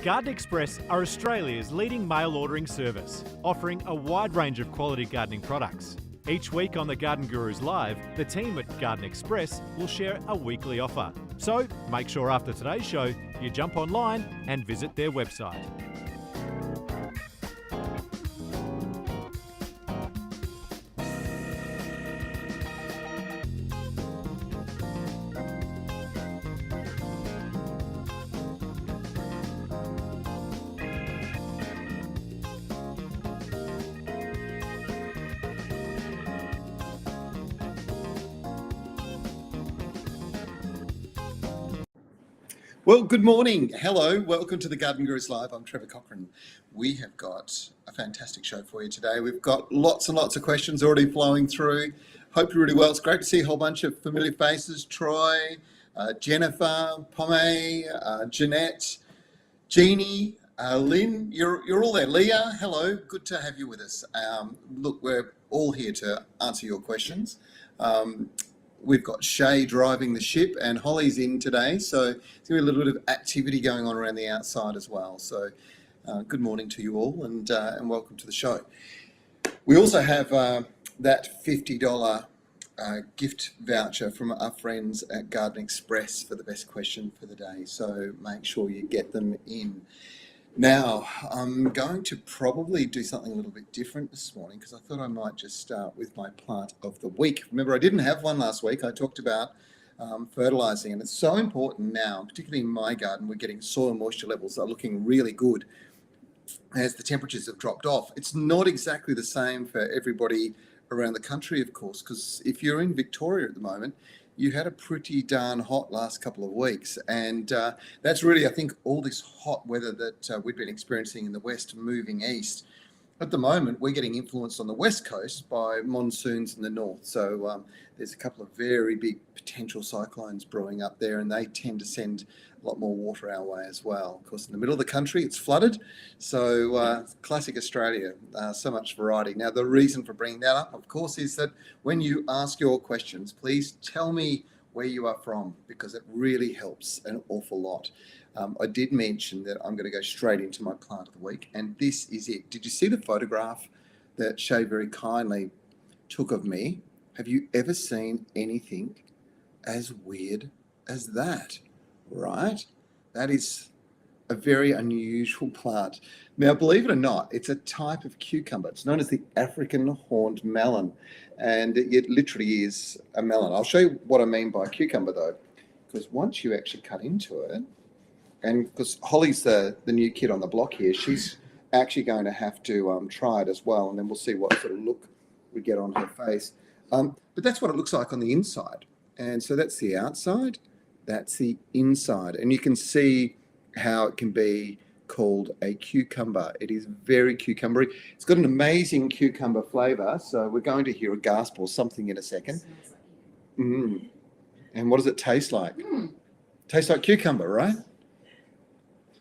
Garden Express are Australia's leading mail ordering service, offering a wide range of quality gardening products. Each week on the Garden Gurus Live, the team at Garden Express will share a weekly offer. So make sure after today's show, you jump online and visit their website. Well, good morning. Hello. Welcome to the Garden Gurus Live. I'm Trevor. We have got a fantastic show for you today. We've got lots and lots of questions already flowing through. Hope you're really well. It's great to see a whole bunch of familiar faces. Troy, Jennifer, Pomay, Jeanette, Jeannie, Lynn, you're all there. Leah, hello. Good to have you with us. Look, we're all here to answer your questions. We've got Shay driving the ship and Holly's in today. So there's going to be a little bit of activity going on around the outside as well. So good morning to you all and welcome to the show. We also have that $50 gift voucher from our friends at Garden Express for the best question for the day. So make sure you get them in. Now, I'm going to probably do something a little bit different this morning because I thought I might just start with my plant of the week. Remember, I didn't have one last week. I talked about fertilising, and it's so important now, particularly in my garden. We're getting soil moisture levels that are looking really good as the temperatures have dropped off. It's not exactly the same for everybody around the country, of course, because if you're in Victoria at the moment, you had a pretty darn hot last couple of weeks. And that's really, I think, all this hot weather that we've been experiencing in the west moving east. At the moment, we're getting influenced on the west coast by monsoons in the north. So there's a couple of very big potential cyclones brewing up there, and they tend to send a lot more water our way as well. Of course, in the middle of the country, it's flooded. So classic Australia, so much variety. Now, the reason for bringing that up, of course, is that when you ask your questions, please tell me where you are from, because it really helps an awful lot. I did mention that I'm going to go straight into my plant of the week, and this is it. Did you see the photograph that Shay very kindly took of me? Have you ever seen anything as weird as that? Right? That is a very unusual plant. Now, believe it or not, it's a type of cucumber. It's known as the African horned melon, and it literally is a melon. I'll show you what I mean by cucumber, though, because once you actually cut into it, and because Holly's the new kid on the block here, she's actually going to have to try it as well, and then we'll see what sort of look we get on her face. But that's what it looks like on the inside. And so that's the outside, that's the inside. And you can see how it can be called a cucumber. It is very cucumbery. It's got an amazing cucumber flavour, so we're going to hear a gasp or something in a second. And what does it taste like? Tastes like cucumber, right?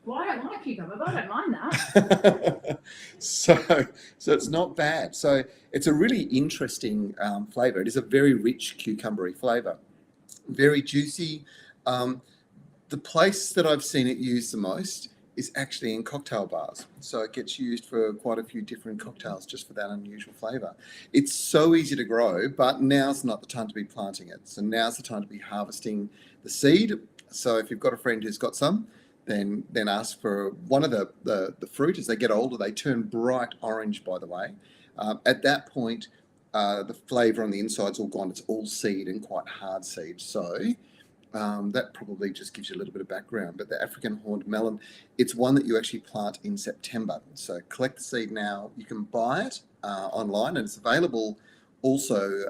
Well, I don't like cucumber, but I don't mind that. So it's not bad. So it's a really interesting flavour. It is a very rich cucumbery flavour, very juicy. The place that I've seen it used the most is actually in cocktail bars. So it gets used for quite a few different cocktails just for that unusual flavour. It's so easy to grow, but now's not the time to be planting it. So now's the time to be harvesting the seed. So if you've got a friend who's got some, then ask for one of the fruit. As they get older, they turn bright orange, by the way. At that point, the flavour on the inside's all gone. It's all seed and quite hard seed. So that probably just gives you a little bit of background. But the African horned melon, it's one that you actually plant in September. So collect the seed now. You can buy it online, and it's available also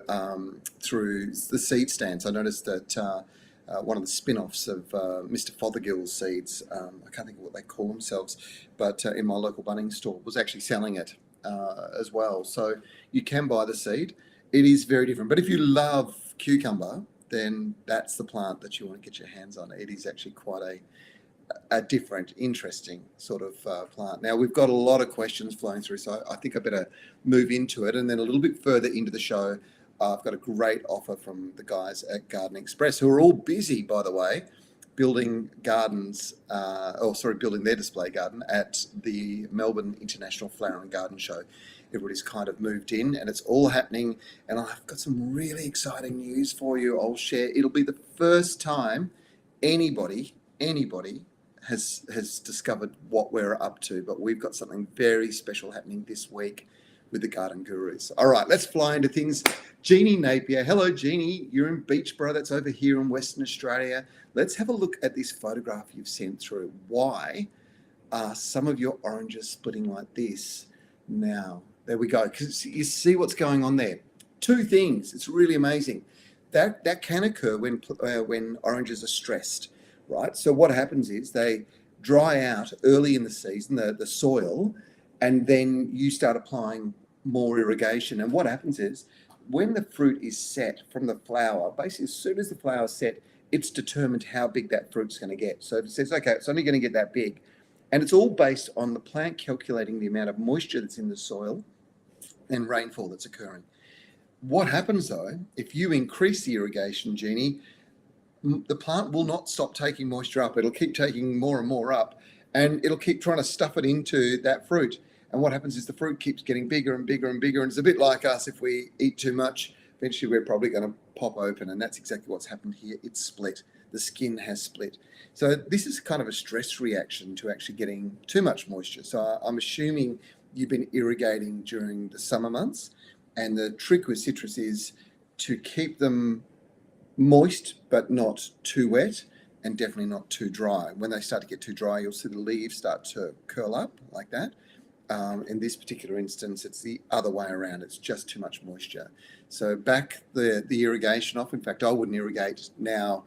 through the seed stands. I noticed that one of the spin-offs of Mr. Fothergill's seeds, I can't think of what they call themselves, but in my local Bunnings store was actually selling it as well. So you can buy the seed. It is very different. But if you love cucumber, then that's the plant that you want to get your hands on. It is actually quite a different, interesting sort of plant. Now, we've got a lot of questions flowing through, so I think I better move into it. And then a little bit further into the show, I've got a great offer from the guys at Garden Express, who are all busy, by the way, building gardens, building their display garden at the Melbourne International Flower and Garden Show. Everybody's kind of moved in and it's all happening. And I've got some really exciting news for you. I'll share. It'll be the first time anybody has discovered what we're up to, but we've got something very special happening this week with the Garden Gurus. All right, let's fly into things. Jeannie Napier. Hello, Jeannie. You're in Beachborough. That's over here in Western Australia. Let's have a look at this photograph you've sent through. Why are some of your oranges splitting like this now? There we go. Because you see what's going on there. Two things. It's really amazing. That can occur when oranges are stressed, right? So what happens is they dry out early in the season, the soil, and then you start applying more irrigation. And what happens is when the fruit is set from the flower, basically as soon as the flower is set, it's determined how big that fruit's going to get. So it says, okay, it's only going to get that big. And it's all based on the plant calculating the amount of moisture that's in the soil and rainfall that's occurring. What happens though, if you increase the irrigation, Jeannie, the plant will not stop taking moisture up. It'll keep taking more and more up, and it'll keep trying to stuff it into that fruit. And what happens is the fruit keeps getting bigger and bigger and bigger. And it's a bit like us. If we eat too much, eventually we're probably going to pop open. And that's exactly what's happened here. It's split. The skin has split. So this is kind of a stress reaction to actually getting too much moisture. So I'm assuming you've been irrigating during the summer months. And the trick with citrus is to keep them moist, but not too wet, and definitely not too dry. When they start to get too dry, you'll see the leaves start to curl up like that. In this particular instance, it's the other way around. It's just too much moisture. So back the irrigation off. In fact, I wouldn't irrigate now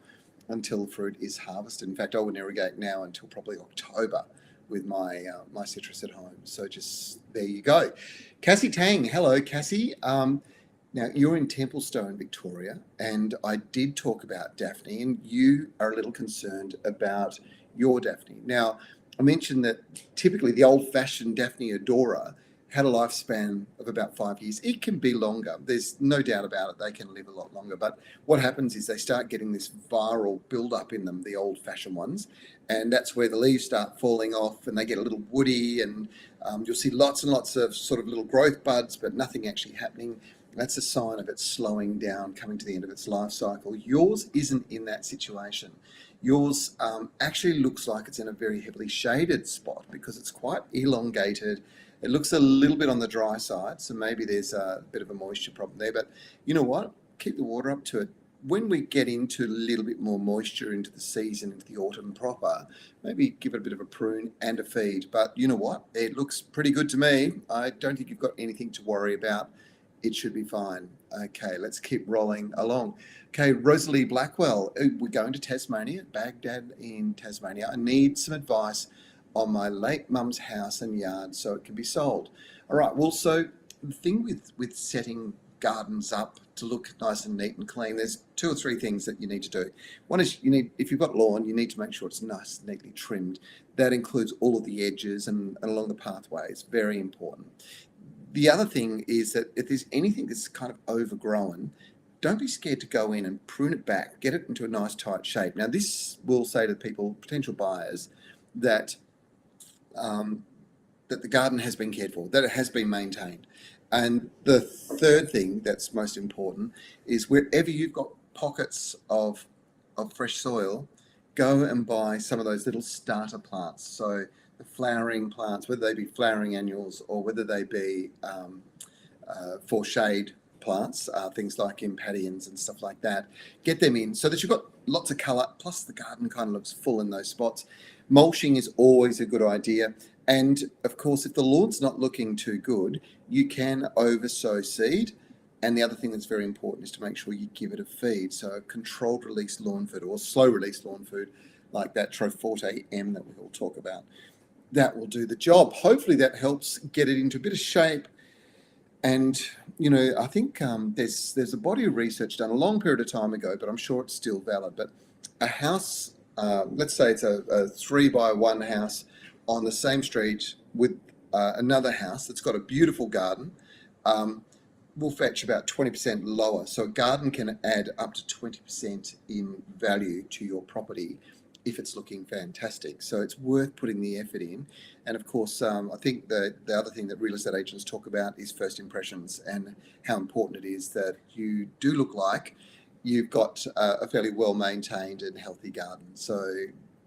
until fruit is harvested. In fact, I wouldn't irrigate now until probably October with my citrus at home. So just there you go. Cassie Tang. Hello, Cassie. Now, you're in Templestowe, Victoria, and I did talk about Daphne, and you are a little concerned about your Daphne. Now, I mentioned that typically the old-fashioned Daphne odora had a lifespan of about 5 years. It can be longer. There's no doubt about it. They can live a lot longer. But what happens is they start getting this viral build-up in them, the old-fashioned ones, and that's where the leaves start falling off and they get a little woody, and you'll see lots and lots of sort of little growth buds, but nothing actually happening. That's a sign of it slowing down, coming to the end of its life cycle. Yours isn't in that situation. Yours actually looks like it's in a very heavily shaded spot because it's quite elongated. It looks a little bit on the dry side, so maybe there's a bit of a moisture problem there. But you know what? Keep the water up to it. When we get into a little bit more moisture into the season, into the autumn proper, maybe give it a bit of a prune and a feed. But you know what? It looks pretty good to me. I don't think you've got anything to worry about. It should be fine. Okay, let's keep rolling along. Okay, Rosalie Blackwell, we're going to Tasmania, Baghdad in Tasmania. I need some advice on my late mum's house and yard so it can be sold. All right, well, so the thing with setting gardens up to look nice and neat and clean, there's 2 or 3 things that you need to do. One is if you've got lawn, you need to make sure it's nice, neatly trimmed. That includes all of the edges and along the pathway. It's very important. The other thing is that if there's anything that's kind of overgrown, don't be scared to go in and prune it back, get it into a nice tight shape. Now, this will say to people, potential buyers, that that the garden has been cared for, that it has been maintained. And the third thing that's most important is wherever you've got pockets of fresh soil, go and buy some of those little starter plants. So the flowering plants, whether they be flowering annuals or whether they be for shade plants, things like impatiens and stuff like that, get them in so that you've got lots of colour, plus the garden kind of looks full in those spots. Mulching is always a good idea. And of course, if the lawn's not looking too good, you can oversow seed. And the other thing that's very important is to make sure you give it a feed. So a controlled release lawn food or slow release lawn food like that Troforte M that we all talk about. That will do the job. Hopefully that helps get it into a bit of shape. And, you know, I think there's a body of research done a long period of time ago, but I'm sure it's still valid. But a house, let's say it's a 3x1 house on the same street with another house that's got a beautiful garden, will fetch about 20% lower. So a garden can add up to 20% in value to your property if it's looking fantastic. So it's worth putting the effort in. And of course, I think the other thing that real estate agents talk about is first impressions and how important it is that you do look like you've got a fairly well maintained and healthy garden. So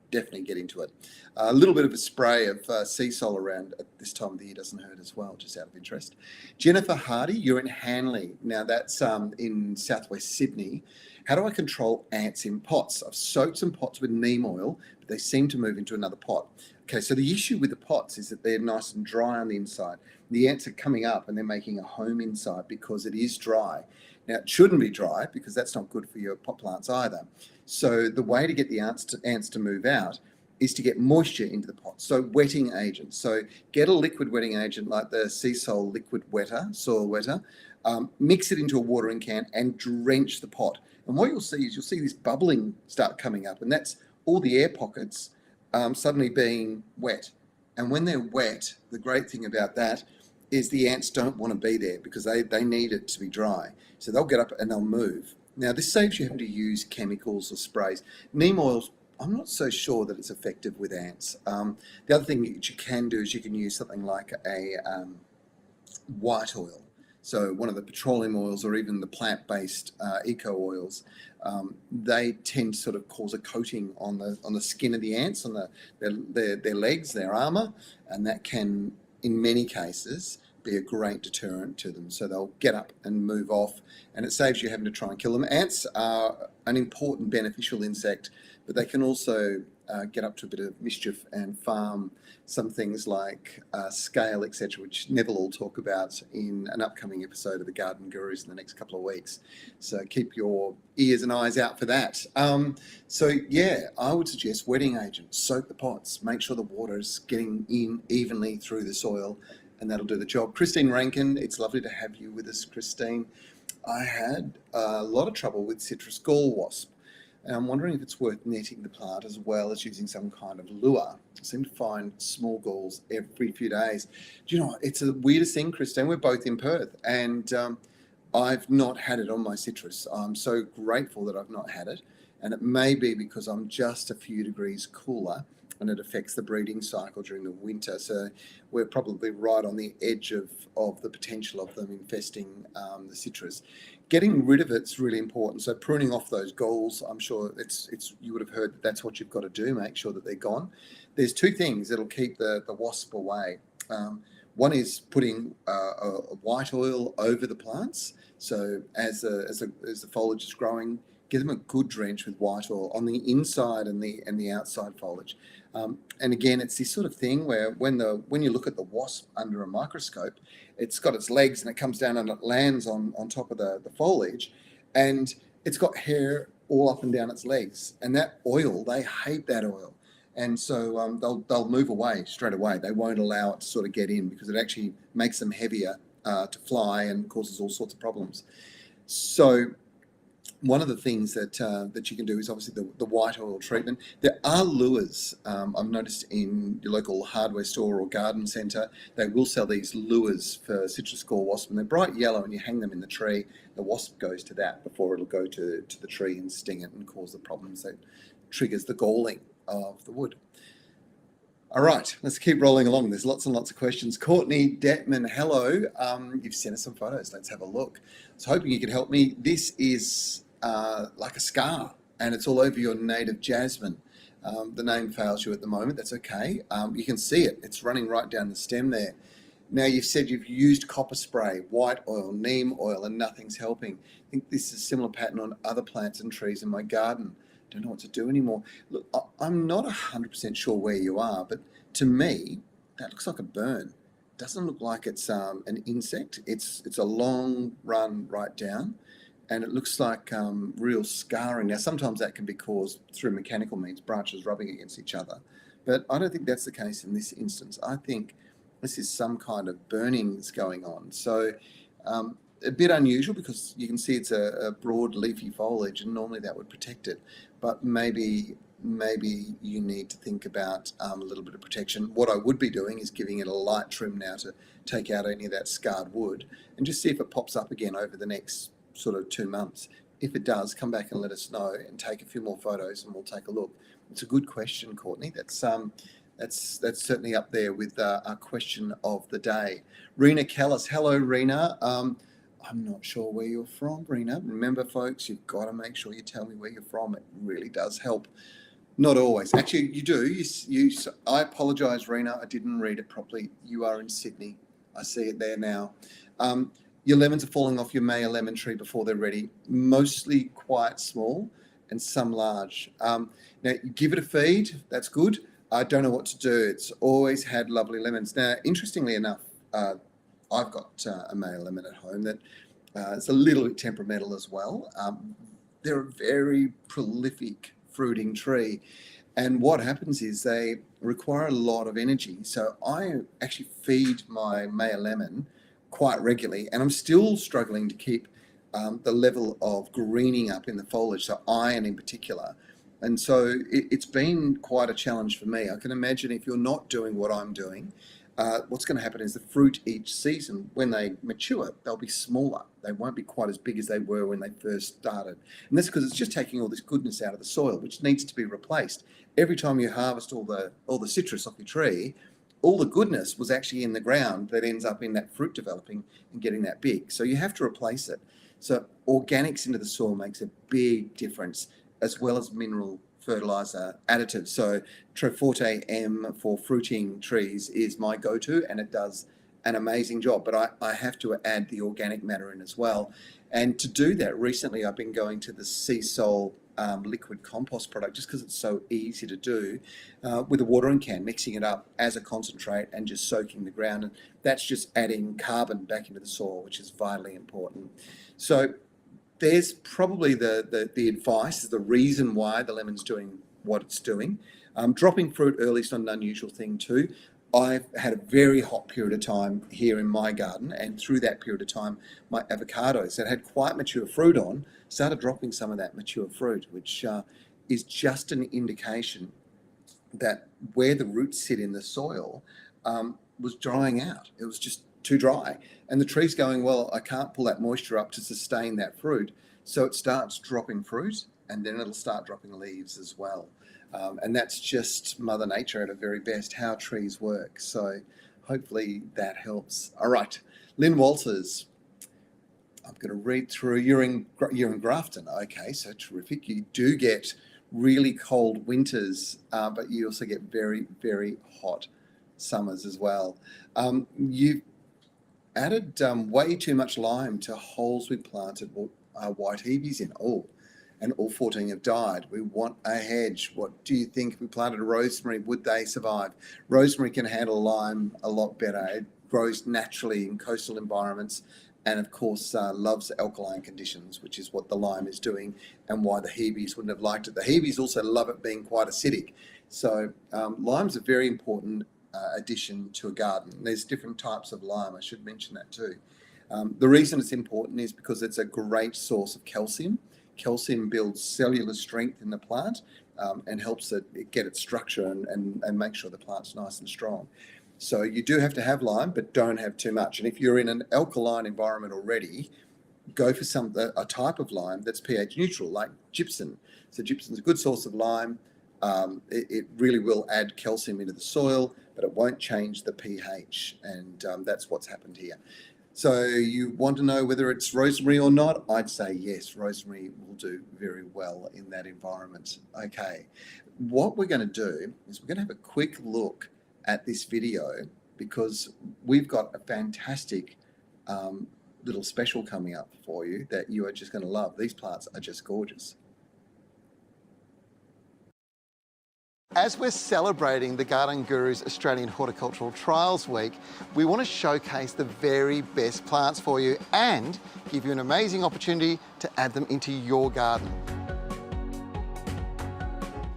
definitely get into it. A little bit of a spray of sea salt around at this time of the year doesn't hurt as well, just out of interest. Jennifer Hardy, you're in Hanley. Now that's in southwest Sydney. How do I control ants in pots? I've soaked some pots with neem oil, but they seem to move into another pot. Okay, so the issue with the pots is that they're nice and dry on the inside. The ants are coming up and they're making a home inside because it is dry. Now, it shouldn't be dry because that's not good for your pot plants either. So the way to get the ants to move out is to get moisture into the pot. So wetting agents. So get a liquid wetting agent like the Sea Sol liquid wetter, soil wetter, mix it into a watering can and drench the pot. And what you'll see is you'll see this bubbling start coming up, and that's all the air pockets suddenly being wet. And when they're wet, the great thing about that is the ants don't want to be there because they need it to be dry. So they'll get up and they'll move. Now, this saves you having to use chemicals or sprays. Neem oils, I'm not so sure that it's effective with ants. The other thing that you can do is you can use something like a white oil. So one of the petroleum oils or even the plant-based eco oils, they tend to sort of cause a coating on the skin of the ants, on their legs, their armour, and that can, in many cases, be a great deterrent to them. So they'll get up and move off, and it saves you having to try and kill them. Ants are an important beneficial insect, but they can also get up to a bit of mischief and farm some things like scale, etc., which Neville will talk about in an upcoming episode of the Garden Gurus in the next couple of weeks. So keep your ears and eyes out for that. So yeah, I would suggest wetting agent. Soak the pots. Make sure the water is getting in evenly through the soil, and that'll do the job. Christine Rankin, it's lovely to have you with us, Christine. I had a lot of trouble with citrus gall wasp. And I'm wondering if it's worth netting the plant as well as using some kind of lure. I seem to find small galls every few days. Do you know, it's the weirdest thing, Christine. We're both in Perth, and I've not had it on my citrus. I'm so grateful that I've not had it. And it may be because I'm just a few degrees cooler and it affects the breeding cycle during the winter. So we're probably right on the edge of the potential of them infesting the citrus. Getting rid of it's really important. So pruning off those galls, I'm sure you would have heard that that's what you've got to do, make sure that they're gone. There's two things that'll keep the wasp away. One is putting a white oil over the plants. So as the foliage is growing, give them a good drench with white oil on the inside and the outside foliage. And again, it's this sort of thing where when you look at the wasp under a microscope, it's got its legs and it comes down and it lands on top of the foliage, and it's got hair all up and down its legs. And that oil, they hate that oil. And so they'll move away straight away. They won't allow it to sort of get in because it actually makes them heavier to fly and causes all sorts of problems. So one of the things that you can do is obviously the white oil treatment. There are lures. I've noticed in your local hardware store or garden centre, they will sell these lures for citrus gall wasp, and they're bright yellow, and you hang them in the tree. The wasp goes to that before it'll go to the tree and sting it and cause the problems that triggers the galling of the wood. All right, let's keep rolling along. There's lots and lots of questions. Courtney Detman, hello. You've sent us some photos. Let's have a look. I was hoping you could help me. This is like a scar, and it's all over your native jasmine. The name fails you at the moment. That's okay. You can see it. It's running right down the stem there. Now, you've said you've used copper spray, white oil, neem oil, and nothing's helping. I think this is a similar pattern on other plants and trees in my garden. Don't know what to do anymore. Look, I'm not 100% sure where you are, but to me, that looks like a burn. Doesn't look like it's an insect. It's a long run right down, and it looks like real scarring. Now, sometimes that can be caused through mechanical means, branches rubbing against each other, but I don't think that's the case in this instance. I think this is some kind of burning that's going on. So a bit unusual because you can see it's a broad leafy foliage, and normally that would protect it. But maybe you need to think about a little bit of protection. What I would be doing is giving it a light trim now to take out any of that scarred wood, and just see if it pops up again over the next sort of 2 months. If it does, come back and let us know and take a few more photos, and we'll take a look. It's a good question, Courtney. That's certainly up there with our question of the day. Rena Callis. Hello, Rena. I'm not sure where you're from, Rena. Remember, folks, you've got to make sure you tell me where you're from. It really does help. Not always. Actually, you do. I apologise, Rena. I didn't read it properly. You are in Sydney. I see it there now. Your lemons are falling off your Maya lemon tree before they're ready. Mostly quite small and some large. Now, you give it a feed. That's good. I don't know what to do. It's always had lovely lemons. Now, interestingly enough, I've got a Maya lemon at home that it's a little bit temperamental as well. They're a very prolific fruiting tree, and what happens is they require a lot of energy. So I actually feed my Maya lemon quite regularly, and I'm still struggling to keep the level of greening up in the foliage, so iron in particular. And so it's been quite a challenge for me. I can imagine if you're not doing what I'm doing, what's going to happen is the fruit each season, when they mature, they'll be smaller. They won't be quite as big as they were when they first started. And that's because it's just taking all this goodness out of the soil, which needs to be replaced. Every time you harvest all the citrus off your tree, all the goodness was actually in the ground that ends up in that fruit developing and getting that big. So you have to replace it. So organics into the soil makes a big difference, as well as mineral fertilizer additives. So Trevor M for fruiting trees is my go-to, and it does an amazing job. But I have to add the organic matter in as well. And to do that, recently I've been going to the Sea Sol liquid compost product, just because it's so easy to do, with a watering can, mixing it up as a concentrate and just soaking the ground. And that's just adding carbon back into the soil, which is vitally important. So there's probably the advice, the reason why the lemon's doing what it's doing. Dropping fruit early is not an unusual thing too. I've had a very hot period of time here in my garden, and through that period of time, my avocados that had quite mature fruit on started dropping some of that mature fruit, which is just an indication that where the roots sit in the soil was drying out. It was just too dry. And the tree's going, well, I can't pull that moisture up to sustain that fruit. So it starts dropping fruit, and then it'll start dropping leaves as well. And that's just Mother Nature at her very best, how trees work. So hopefully that helps. All right, Lynn Walters. I'm going to read through. You're in Grafton. Okay, so terrific. You do get really cold winters, but you also get very, very hot summers as well. You've added way too much lime to holes we planted white hebes in. And all 14 have died. We want a hedge. What do you think? If we planted a rosemary, would they survive? Rosemary can handle lime a lot better. It grows naturally in coastal environments, and of course loves alkaline conditions, which is what the lime is doing, and why the hebes wouldn't have liked it. The hebes also love it being quite acidic. So lime's a very important addition to a garden. There's different types of lime. I should mention that too. The reason it's important is because it's a great source of calcium. Calcium builds cellular strength in the plant and helps it get its structure and make sure the plant's nice and strong. So you do have to have lime, but don't have too much. And if you're in an alkaline environment already, go for a type of lime that's pH neutral, like gypsum. So gypsum's a good source of lime. It really will add calcium into the soil, but it won't change the pH. And that's what's happened here. So you want to know whether it's rosemary or not? I'd say yes, rosemary will do very well in that environment. Okay, what we're going to do is we're going to have a quick look at this video, because we've got a fantastic little special coming up for you that you are just going to love. These plants are just gorgeous. As we're celebrating the Garden Guru's Australian Horticultural Trials Week, we want to showcase the very best plants for you and give you an amazing opportunity to add them into your garden.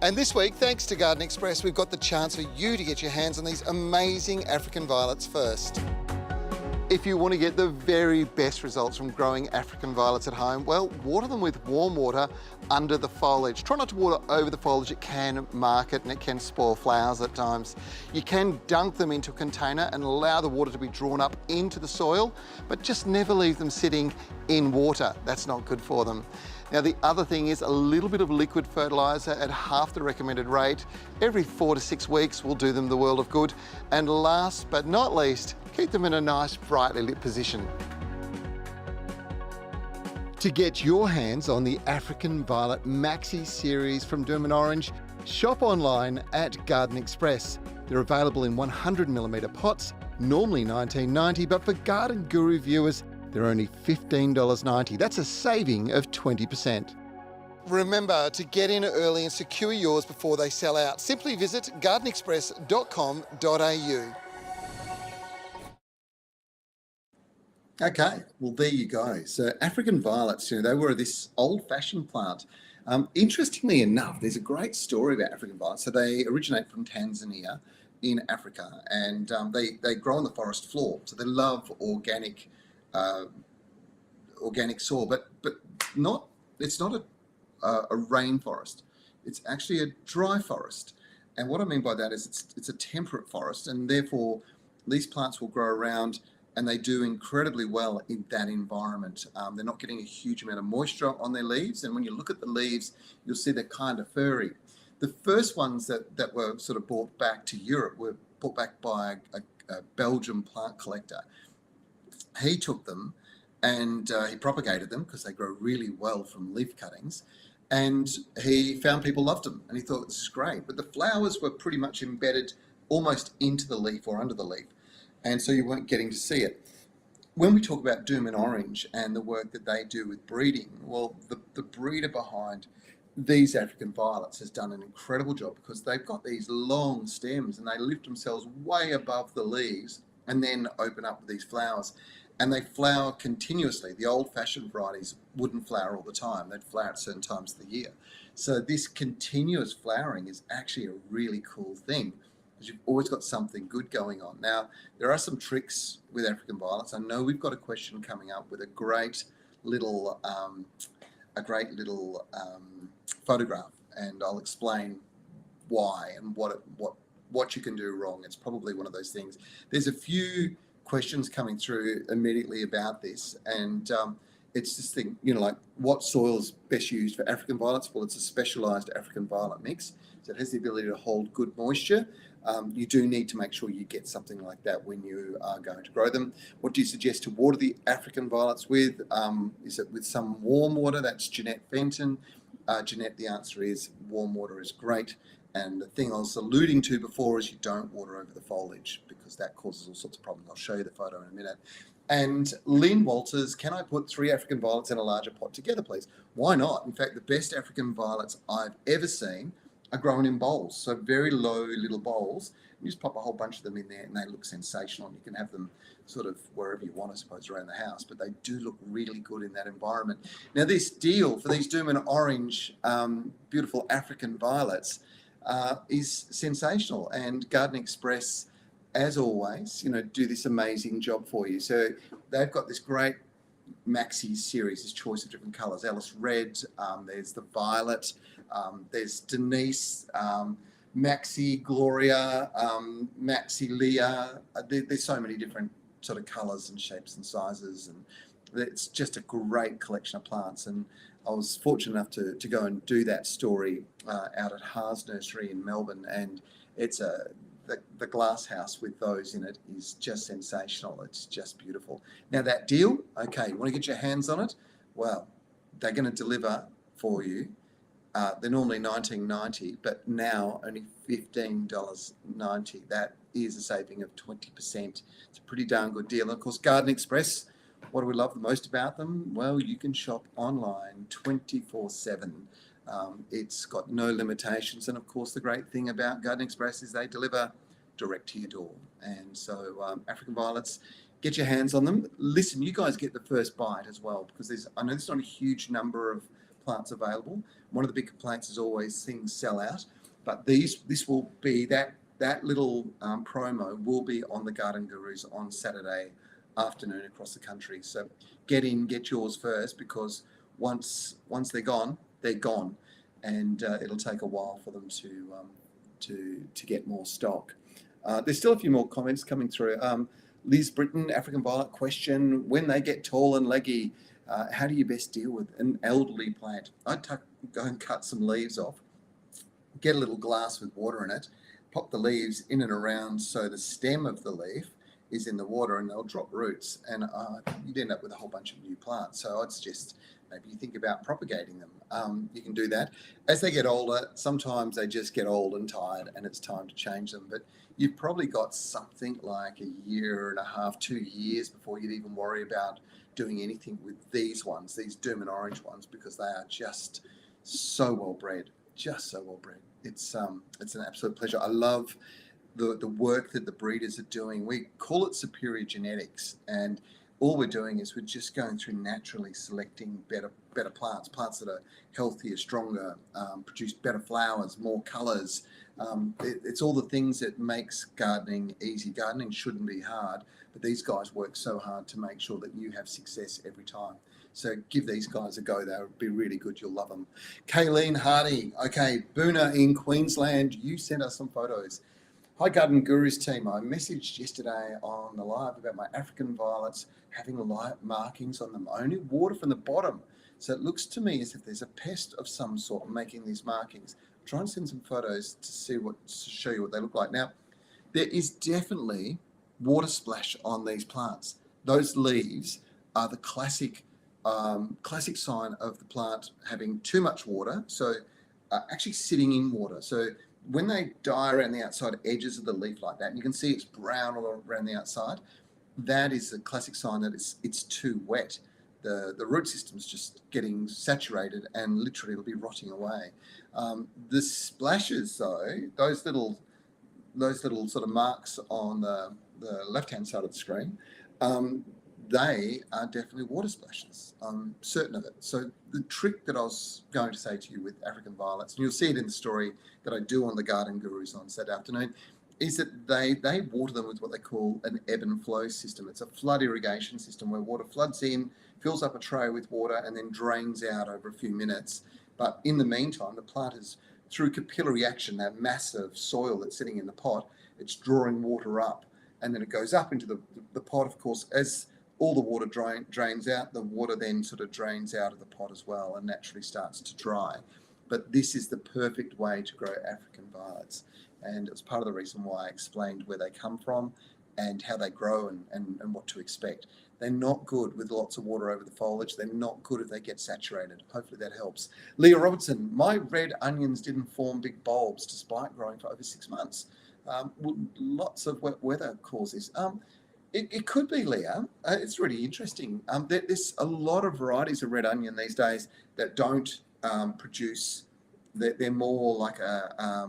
And this week, thanks to Garden Express, we've got the chance for you to get your hands on these amazing African violets first. If you want to get the very best results from growing African violets at home, well, water them with warm water under the foliage. Try not to water over the foliage. It can mark it and it can spoil flowers at times. You can dunk them into a container and allow the water to be drawn up into the soil, but just never leave them sitting in water. That's not good for them. Now, the other thing is a little bit of liquid fertiliser at half the recommended rate every 4 to 6 weeks will do them the world of good. And last but not least, keep them in a nice brightly lit position. To get your hands on the African Violet Maxi series from Bloomin Orange, shop online at Garden Express. They're available in 100mm pots, normally $19.90, but for Garden Guru viewers, they're only $15.90. That's a saving of 20%. Remember to get in early and secure yours before they sell out. Simply visit gardenexpress.com.au. Okay, well, there you go. So African violets, they were this old-fashioned plant. Interestingly enough, there's a great story about African violets. So they originate from Tanzania in Africa, and they grow on the forest floor. So they love organic soil, but not. It's not a rainforest. It's actually a dry forest. And what I mean by that is it's a temperate forest, and therefore these plants will grow around, and they do incredibly well in that environment. They're not getting a huge amount of moisture on their leaves, and when you look at the leaves, you'll see they're kind of furry. The first ones that were sort of brought back to Europe were brought back by a Belgian plant collector. He took them and he propagated them because they grow really well from leaf cuttings, and he found people loved them, and he thought, this is great. But the flowers were pretty much embedded almost into the leaf or under the leaf, and so you weren't getting to see it. When we talk about Bloomin Orange and the work that they do with breeding, well, the breeder behind these African violets has done an incredible job, because they've got these long stems and they lift themselves way above the leaves and then open up with these flowers. And they flower continuously. The old-fashioned varieties wouldn't flower all the time. They'd flower at certain times of the year. So this continuous flowering is actually a really cool thing, because you've always got something good going on. Now, there are some tricks with African violets. I know we've got a question coming up with a great little photograph, and I'll explain why and what you can do wrong. It's probably one of those things. There's a few questions coming through immediately about this, and it's this thing, like what soil is best used for African violets? Well, it's a specialized African violet mix, so it has the ability to hold good moisture. You do need to make sure you get something like that when you are going to grow them. What do you suggest to water the African violets with? Is it with some warm water? That's Jeanette Fenton. Jeanette, the answer is warm water is great. And the thing I was alluding to before is you don't water over the foliage, because that causes all sorts of problems. I'll show you the photo in a minute. And Lynn Walters, can I put 3 African violets in a larger pot together, please? Why not? In fact, the best African violets I've ever seen are grown in bowls, so very low little bowls. You just pop a whole bunch of them in there and they look sensational. And you can have them sort of wherever you want, I suppose, around the house, but they do look really good in that environment. Now, this deal for these Bloomin Orange beautiful African violets is sensational, and Garden Express, as always, do this amazing job for you. So they've got this great Maxi series, this choice of different colours. Alice Red, there's the Violet, there's Denise, Maxi Gloria, Maxi Leah. There's so many different sort of colours and shapes and sizes, and it's just a great collection of plants. And I was fortunate enough to go and do that story out at Haas Nursery in Melbourne, and it's the glass house with those in it is just sensational. It's just beautiful. Now that deal, okay, you want to get your hands on it? Well, they're going to deliver for you. They're normally $19.90, but now only $15.90. That is a saving of 20%. It's a pretty darn good deal. And of course, Garden Express, what do we love the most about them? Well, you can shop online 24/7. It's got no limitations. And of course, the great thing about Garden Express is they deliver direct to your door. And so African violets, get your hands on them. Listen, you guys get the first bite as well, because I know there's not a huge number of plants available. One of the big complaints is always things sell out, but this will be that little promo will be on the Garden Gurus on Saturday afternoon across the country. So get yours first, because once they're gone, and it'll take a while for them to get more stock. There's still a few more comments coming through. Liz Britton, African violet question: when they get tall and leggy, how do you best deal with an elderly plant? I'd go and cut some leaves off, get a little glass with water in it, pop the leaves in and around so the stem of the leaf is in the water, and they'll drop roots, and you'd end up with a whole bunch of new plants. So I'd suggest maybe you think about propagating them. You can do that. As they get older, sometimes they just get old and tired, and it's time to change them. But you've probably got something like a year and a half, 2 years before you'd even worry about doing anything with these ones, these Bloomin orange ones, because they are just so well bred, It's an absolute pleasure. I love the work that the breeders are doing. We call it superior genetics, and all we're doing is we're just going through naturally selecting better plants that are healthier, stronger, produce better flowers, more colours. It's all the things that makes gardening easy. Gardening shouldn't be hard, but these guys work so hard to make sure that you have success every time. So give these guys a go. They'll be really good. You'll love them. Kayleen Hardy. Okay, Boona in Queensland. You sent us some photos. Hi, Garden Gurus team. I messaged yesterday on the live about my African violets having light markings on them. I only water from the bottom. So it looks to me as if there's a pest of some sort making these markings. Try and send some photos to show you what they look like. Now, there is definitely water splash on these plants. Those leaves are the classic sign of the plant having too much water. So actually sitting in water. So when they die around the outside edges of the leaf like that, and you can see it's brown all around the outside, that is a classic sign that it's too wet. The root system's just getting saturated, and literally it'll be rotting away. The splashes, though, those little sort of marks on the left-hand side of the screen, they are definitely water splashes. I'm certain of it. So the trick that I was going to say to you with African violets, and you'll see it in the story that I do on the Garden Gurus on Saturday afternoon, is that they water them with what they call an ebb and flow system. It's a flood irrigation system where water floods in, fills up a tray with water, and then drains out over a few minutes. But in the meantime, the plant is, through capillary action, that massive soil that's sitting in the pot, it's drawing water up, and then it goes up into the pot. Of course, as all the water drains out, the water then sort of drains out of the pot as well and naturally starts to dry. But this is the perfect way to grow African violets. And it's part of the reason why I explained where they come from and how they grow and what to expect. They're not good with lots of water over the foliage. They're not good if they get saturated. Hopefully that helps. Leah Robertson, my red onions didn't form big bulbs despite growing for over 6 months. Lots of wet weather causes. It could be, Leah. It's really interesting. There's a lot of varieties of red onion these days that don't produce. They're more like a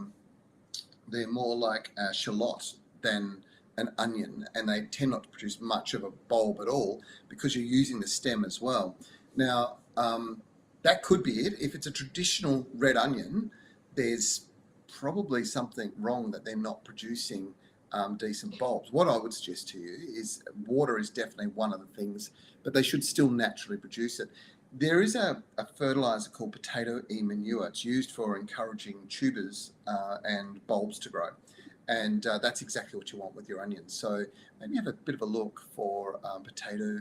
shallot than an onion, and they tend not to produce much of a bulb at all because you're using the stem as well. Now, that could be it. If it's a traditional red onion, there's probably something wrong that they're not producing decent bulbs. What I would suggest to you is water is definitely one of the things, but they should still naturally produce it. There is a fertilizer called potato manure. It's used for encouraging tubers and bulbs to grow. And that's exactly what you want with your onions. So maybe have a bit of a look for potato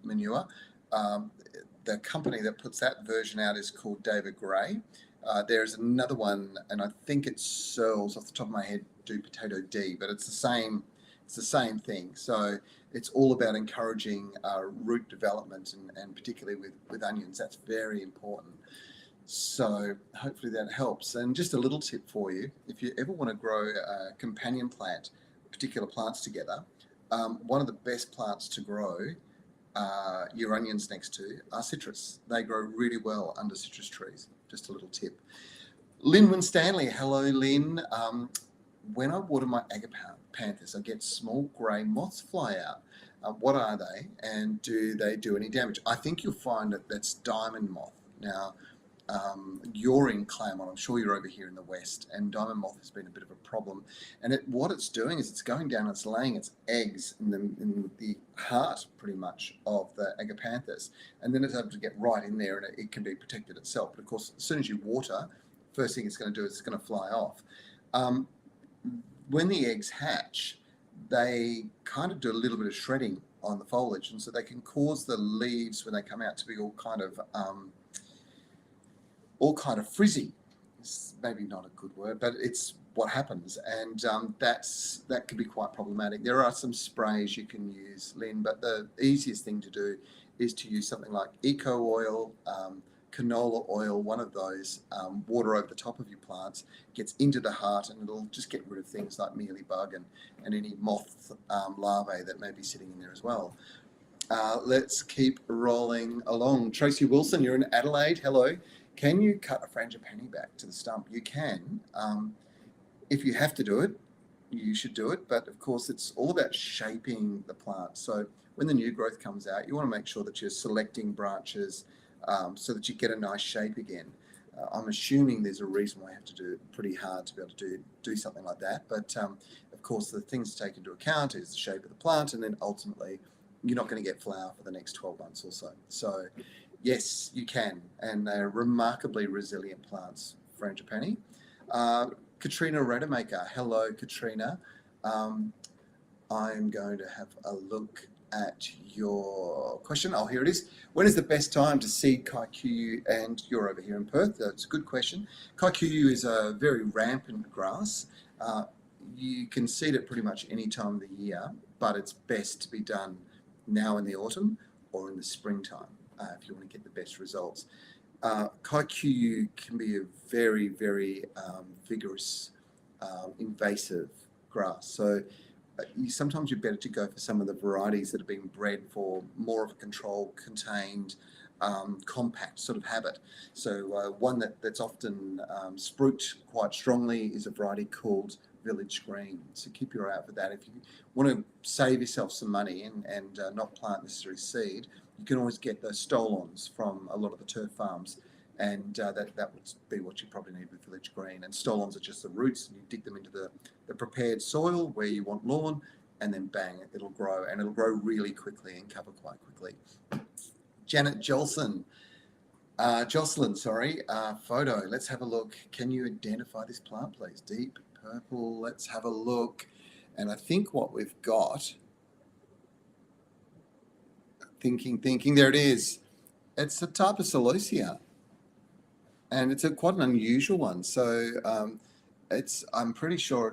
manure. The company that puts that version out is called David Gray. There's another one, and I think it's Searles, off the top of my head, do potato D, but it's the same thing. So it's all about encouraging root development, and particularly with onions, that's very important. So hopefully that helps. And just a little tip for you, if you ever want to grow a companion plant, particular plants together, one of the best plants to grow your onions next to are citrus. They grow really well under citrus trees. Just a little tip. Lynn Winstanley, hello Lynn. When I water my agapanthus, I get small grey moths fly out. What are they, and do they do any damage? I think you'll find that that's diamond moth. Now, you're in Claremont, I'm sure you're over here in the west, and diamond moth has been a bit of a problem. And what it's doing is it's going down, it's laying its eggs in the heart, pretty much, of the agapanthus, and then it's able to get right in there, and it can be protected itself. But of course, as soon as you water, first thing it's going to do is it's going to fly off. When the eggs hatch, they kind of do a little bit of shredding on the foliage, and so they can cause the leaves when they come out to be all kind of frizzy. It's maybe not a good word, but it's what happens, and that can be quite problematic. There are some sprays you can use, Lynn, but the easiest thing to do is to use something like eco oil, canola oil, one of those, water over the top of your plants, gets into the heart, and it'll just get rid of things like mealybug and any moth larvae that may be sitting in there as well. Let's keep rolling along. Tracy Wilson, you're in Adelaide. Hello. Can you cut a frangipani back to the stump? You can. If you have to do it, you should do it. But of course, it's all about shaping the plant. So when the new growth comes out, you want to make sure that you're selecting branches so that you get a nice shape again. I'm assuming there's a reason why you have to do it pretty hard to be able to do something like that. But of course, the things to take into account is the shape of the plant, and then ultimately, you're not going to get flower for the next 12 months or so. So yes, you can, and they're remarkably resilient plants, frangipani. Katrina Rademacher, hello Katrina. I'm going to have a look at your question. Oh, here it is. When is the best time to seed Kikuyu? And you're over here in Perth. That's a good question. Kikuyu is a very rampant grass. You can seed it pretty much any time of the year, but it's best to be done now in the autumn or in the springtime if you want to get the best results. Kikuyu can be a very, very vigorous, invasive grass. So sometimes you're better to go for some of the varieties that have been bred for more of a contained, compact sort of habit. So one that's often spruiked quite strongly is a variety called Village Green. So keep your eye out for that. If you want to save yourself some money and not plant necessary seed, you can always get the stolons from a lot of the turf farms, and that would be what you probably need with Village Green. And stolons are just the roots, and you dig them into the prepared soil where you want lawn, and then bang, it'll grow, and it'll grow really quickly and cover quite quickly. Janet Jocelyn, photo. Let's have a look. Can you identify this plant, please? Deep purple. Let's have a look. And I think what we've got, thinking, there it is. It's a type of celosia, and it's quite an unusual one. So I'm pretty sure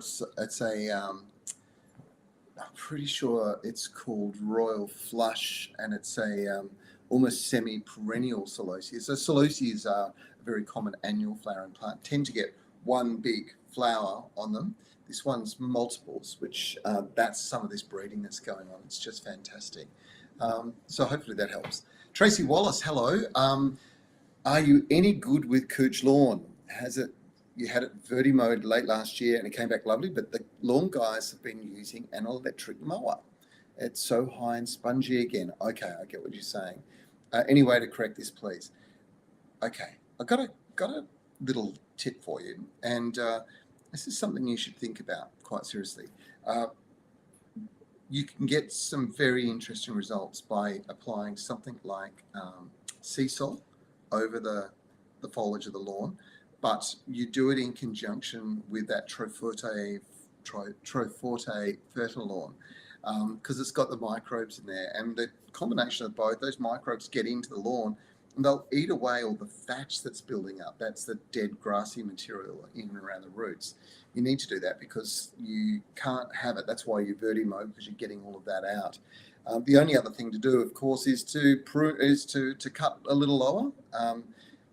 it's called Royal Flush, and it's a almost semi-perennial celosia. So celosias are a very common annual flowering plant, tend to get one big flower on them. This one's multiples, which that's some of this breeding that's going on. It's just fantastic. So hopefully that helps. Tracy Wallace, hello. Are you any good with couch lawn? You had it verti-mowed late last year and it came back lovely, but the lawn guys have been using an electric mower. It's so high and spongy again. Okay, I get what you're saying. Any way to correct this, please? Okay, I've got a little tip for you, and this is something you should think about quite seriously. You can get some very interesting results by applying something like sea salt over the foliage of the lawn, but you do it in conjunction with that Troforte fertile lawn, because it's got the microbes in there, and the combination of both, those microbes get into the lawn and they'll eat away all the thatch that's building up. That's the dead grassy material in and around the roots. You need to do that because you can't have it. That's why you verti-mow, because you're getting all of that out. The only other thing to do, of course, is to cut a little lower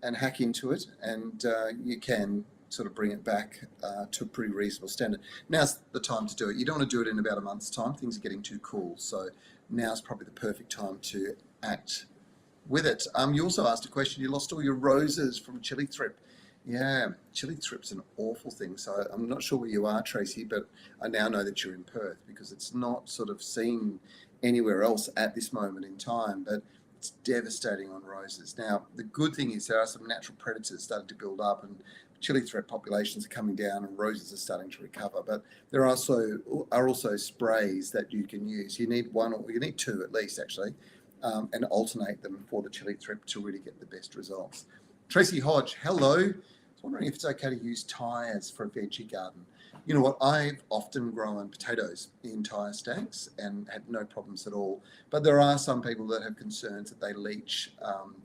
and hack into it, and you can sort of bring it back to a pretty reasonable standard. Now's the time to do it. You don't want to do it in about a month's time. Things are getting too cool. So now's probably the perfect time to act with it. You also asked a question. You lost all your roses from chili thrip. Yeah, chili thrip's an awful thing. So I'm not sure where you are, Tracy, but I now know that you're in Perth because it's not sort of seen anywhere else at this moment in time. But It's devastating on roses. Now, the good thing is there are some natural predators starting to build up, and chili threat populations are coming down, and roses are starting to recover. But there are also sprays that you can use. You need one, or you need two at least, actually, and alternate them for the chili threat to really get the best results. Tracy Hodge, hello. I was wondering if it's okay to use tyres for a veggie garden. You know what, I've often grown potatoes in tyre stacks and had no problems at all. But there are some people that have concerns that they leach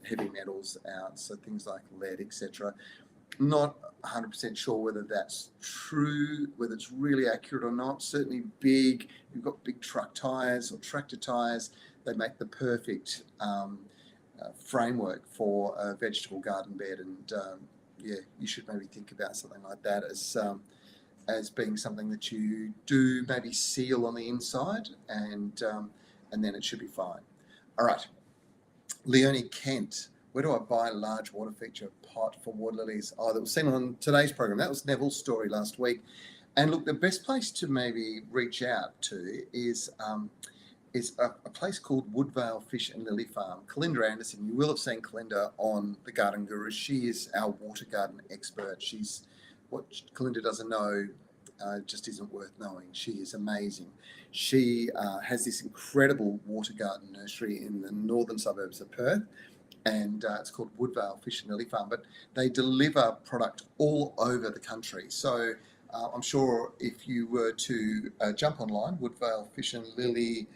heavy metals out, so things like lead, etc. Not 100% sure whether that's true, whether it's really accurate or not. Certainly you've got big truck tyres or tractor tyres. They make the perfect framework for a vegetable garden bed. And you should maybe think about something like that as being something that you do maybe seal on the inside, and then it should be fine. All right, Leonie Kent, where do I buy a large water feature pot for water lilies? Oh, that was seen on today's program. That was Neville's story last week. And look, the best place to maybe reach out to is a place called Woodvale Fish and Lily Farm. Kalinda Anderson, you will have seen Kalinda on The Garden Guru. She is our water garden expert. What Kalinda doesn't know just isn't worth knowing. She is amazing. She has this incredible water garden nursery in the northern suburbs of Perth, and it's called Woodvale Fish and Lily Farm. But they deliver product all over the country. So I'm sure if you were to jump online, Woodvale Fish and Lily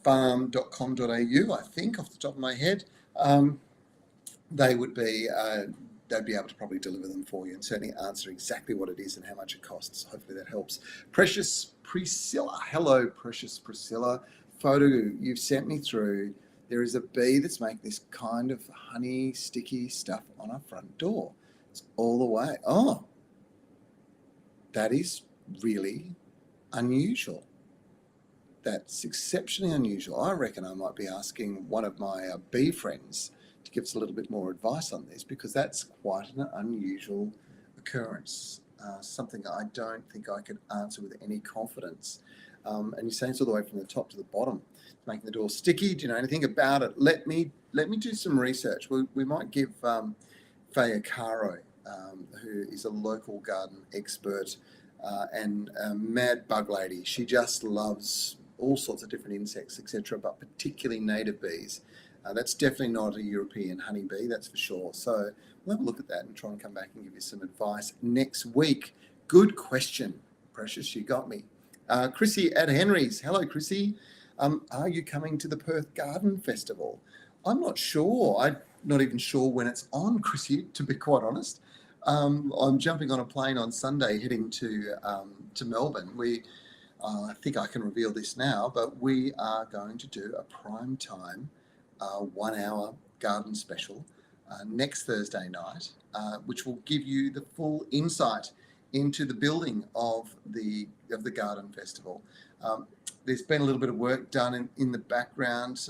farm.com.au, I think, off the top of my head, they'd be able to probably deliver them for you and certainly answer exactly what it is and how much it costs. Hopefully that helps. Precious Priscilla. Hello, Precious Priscilla. Photo you've sent me through. There is a bee that's making this kind of honey sticky stuff on our front door. It's all the way. Oh, that is really unusual. That's exceptionally unusual. I reckon I might be asking one of my bee friends to give us a little bit more advice on this, because that's quite an unusual occurrence, something I don't think I could answer with any confidence. And you're saying it's all the way from the top to the bottom, making the door sticky. Do you know anything about it? Let me do some research. We might give Faye Caro, who is a local garden expert and a mad bug lady. She just loves all sorts of different insects, etc., but particularly native bees. That's definitely not a European honeybee, that's for sure. So we'll have a look at that and try and come back and give you some advice next week. Good question, Precious, you got me. Chrissy at Henry's. Hello, Chrissy. Are you coming to the Perth Garden Festival? I'm not sure. I'm not even sure when it's on, Chrissy, to be quite honest. I'm jumping on a plane on Sunday heading to Melbourne. I think I can reveal this now, but we are going to do a prime time 1 hour garden special next Thursday night, which will give you the full insight into the building of the garden festival. There's been a little bit of work done in the background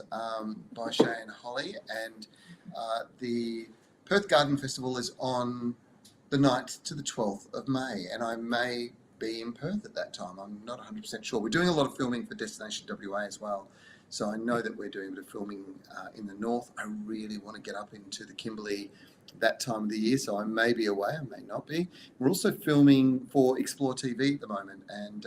by Shay and Holly, and the Perth Garden Festival is on the 9th to the 12th of May, and I may be in Perth at that time. I'm not 100% sure. We're doing a lot of filming for Destination WA as well. So I know that we're doing a bit of filming in the north. I really want to get up into the Kimberley that time of the year, so I may be away, I may not be. We're also filming for Explore TV at the moment, and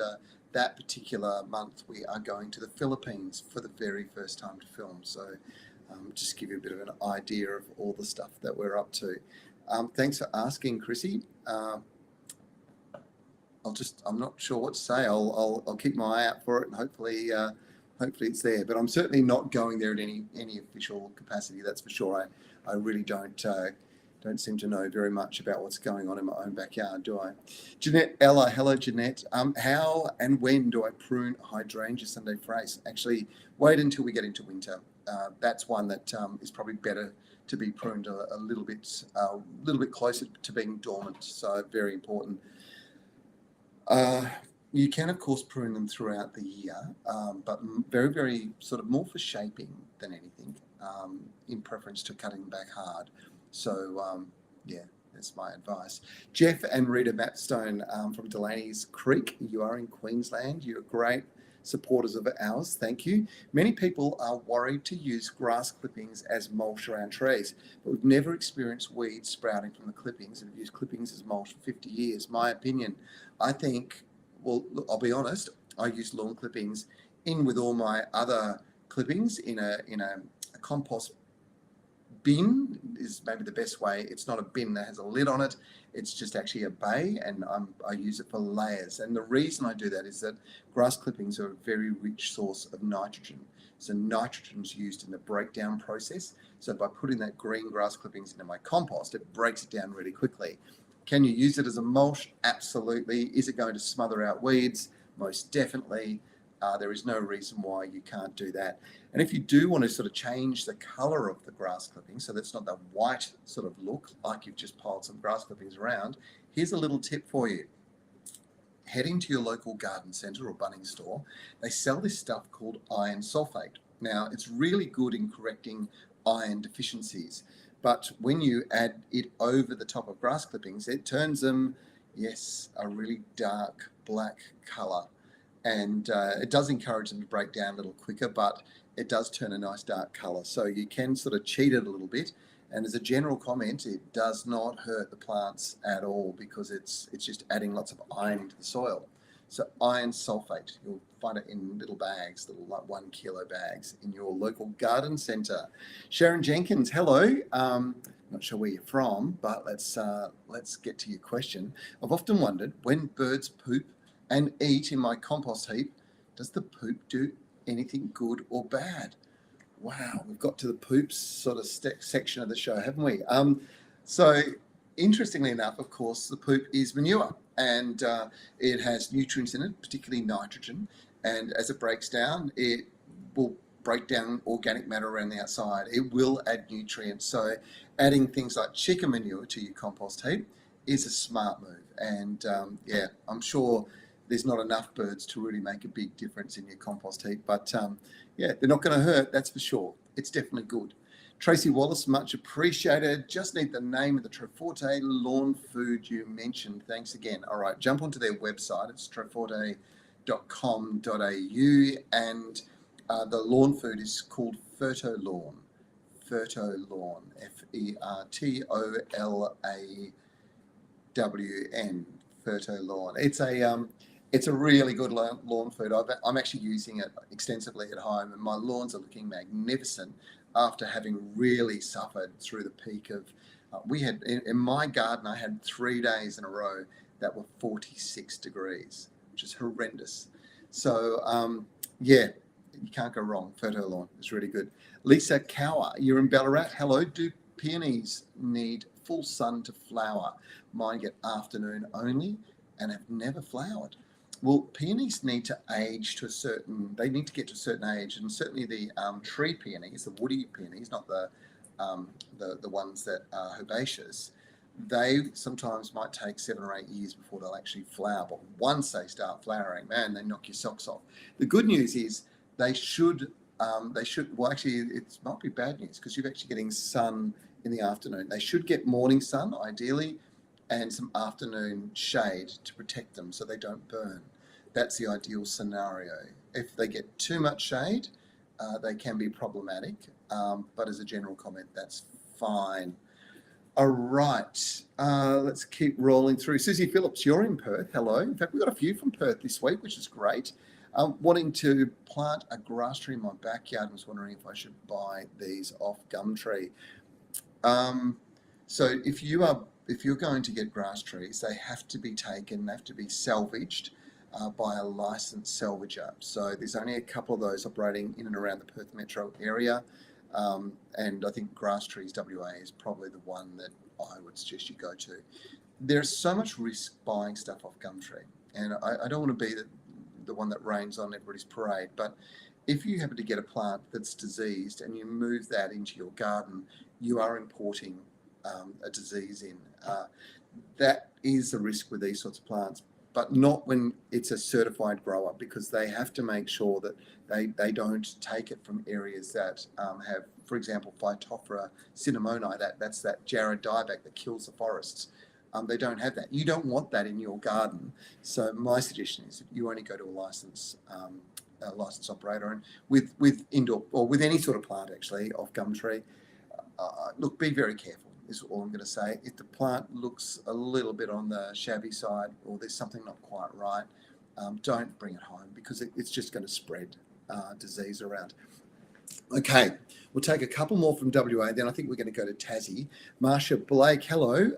that particular month we are going to the Philippines for the very first time to film. So just give you a bit of an idea of all the stuff that we're up to. Thanks for asking, Chrissy. I'm not sure what to say. I'll keep my eye out for it, and hopefully it's there. But I'm certainly not going there in any official capacity. That's for sure. I really don't seem to know very much about what's going on in my own backyard, do I? Jeanette Ella, hello Jeanette. How and when do I prune hydrangea Sunday Frace? Actually, wait until we get into winter. That's one that is probably better to be pruned a little bit closer to being dormant. So very important. You can, of course, prune them throughout the year, but very, very sort of more for shaping than anything, in preference to cutting back hard. So, that's my advice. Jeff and Rita Mapstone from Delaney's Creek, you are in Queensland. You're a great supporters of ours. Thank you. Many people are worried to use grass clippings as mulch around trees, but we've never experienced weeds sprouting from the clippings and have used clippings as mulch for 50 years. My opinion, I think, well, look, I'll be honest, I use lawn clippings in with all my other clippings in a compost bin is maybe the best way. It's not a bin that has a lid on it. It's just actually a bay, and I use it for layers. And the reason I do that is that grass clippings are a very rich source of nitrogen. So nitrogen is used in the breakdown process. So by putting that green grass clippings into my compost, it breaks it down really quickly. Can you use it as a mulch? Absolutely. Is it going to smother out weeds? Most definitely. There is no reason why you can't do that. And if you do want to sort of change the colour of the grass clipping, so that's not that white sort of look like you've just piled some grass clippings around, here's a little tip for you. Heading to your local garden centre or Bunnings store, they sell this stuff called iron sulphate. Now, it's really good in correcting iron deficiencies, but when you add it over the top of grass clippings, it turns them, yes, a really dark black colour. And it does encourage them to break down a little quicker, but it does turn a nice dark colour. So you can sort of cheat it a little bit. And as a general comment, it does not hurt the plants at all because it's just adding lots of iron into the soil. So iron sulphate, you'll find it in little bags, little like 1 kilo bags in your local garden centre. Sharon Jenkins, hello. Not sure where you're from, but let's get to your question. I've often wondered, when birds poop and eat in my compost heap, does the poop do anything good or bad? Wow, we've got to the poops sort of section of the show, haven't we? So interestingly enough, of course, the poop is manure, and it has nutrients in it, particularly nitrogen, and as it breaks down, it will break down organic matter around the outside. It will add nutrients. So adding things like chicken manure to your compost heap is a smart move. And yeah, I'm sure there's not enough birds to really make a big difference in your compost heap, but yeah, they're not going to hurt, that's for sure. It's definitely good. Tracy Wallace, much appreciated. Just need the name of the Treforte lawn food you mentioned. Thanks again. All right, jump onto their website. It's treforte.com.au, and the lawn food is called Ferto Lawn. Ferto Lawn, Fertolawn. Ferto Lawn. It's a really good lawn food. I'm actually using it extensively at home, and my lawns are looking magnificent after having really suffered through the peak of, we had, in my garden, I had 3 days in a row that were 46 degrees, which is horrendous. So yeah, you can't go wrong. Ferto Lawn is really good. Lisa Cower, you're in Ballarat. Hello, do peonies need full sun to flower? Mine get afternoon only and have never flowered. Well, peonies need to age to they need to get to a certain age, and certainly the tree peonies, the woody peonies, not the ones that are herbaceous, they sometimes might take 7 or 8 years before they'll actually flower. But once they start flowering, man, they knock your socks off. The good news is they should, well, actually, it might be bad news because you're actually getting sun in the afternoon. They should get morning sun, ideally, and some afternoon shade to protect them so they don't burn. That's the ideal scenario. If they get too much shade, they can be problematic, but as a general comment, that's fine. All right, let's keep rolling through. Susie Phillips, you're in Perth. Hello. In fact, we've got a few from Perth this week, which is great. Wanting to plant a grass tree in my backyard, and was wondering if I should buy these off Gumtree. So if you're going to get grass trees, they have to be taken, they have to be salvaged by a licensed salvager. So there's only a couple of those operating in and around the Perth metro area. And I think Grass Trees WA is probably the one that I would suggest you go to. There's so much risk buying stuff off Gumtree, and I don't want to be the one that rains on everybody's parade, but if you happen to get a plant that's diseased and you move that into your garden, you are importing a disease in. That is a risk with these sorts of plants, but not when it's a certified grower, because they have to make sure that they don't take it from areas that have, for example, Phytophthora cinnamoni, that's that Jarrah dieback that kills the forests. They don't have that. You don't want that in your garden. So my suggestion is that you only go to a licensed licensed operator, and with indoor or with any sort of plant actually off gum tree, look, be very careful is all I'm going to say. If the plant looks a little bit on the shabby side or there's something not quite right, don't bring it home because it's just going to spread disease around. Okay, we'll take a couple more from WA, then I think we're going to go to Tassie. Marcia Blake, hello.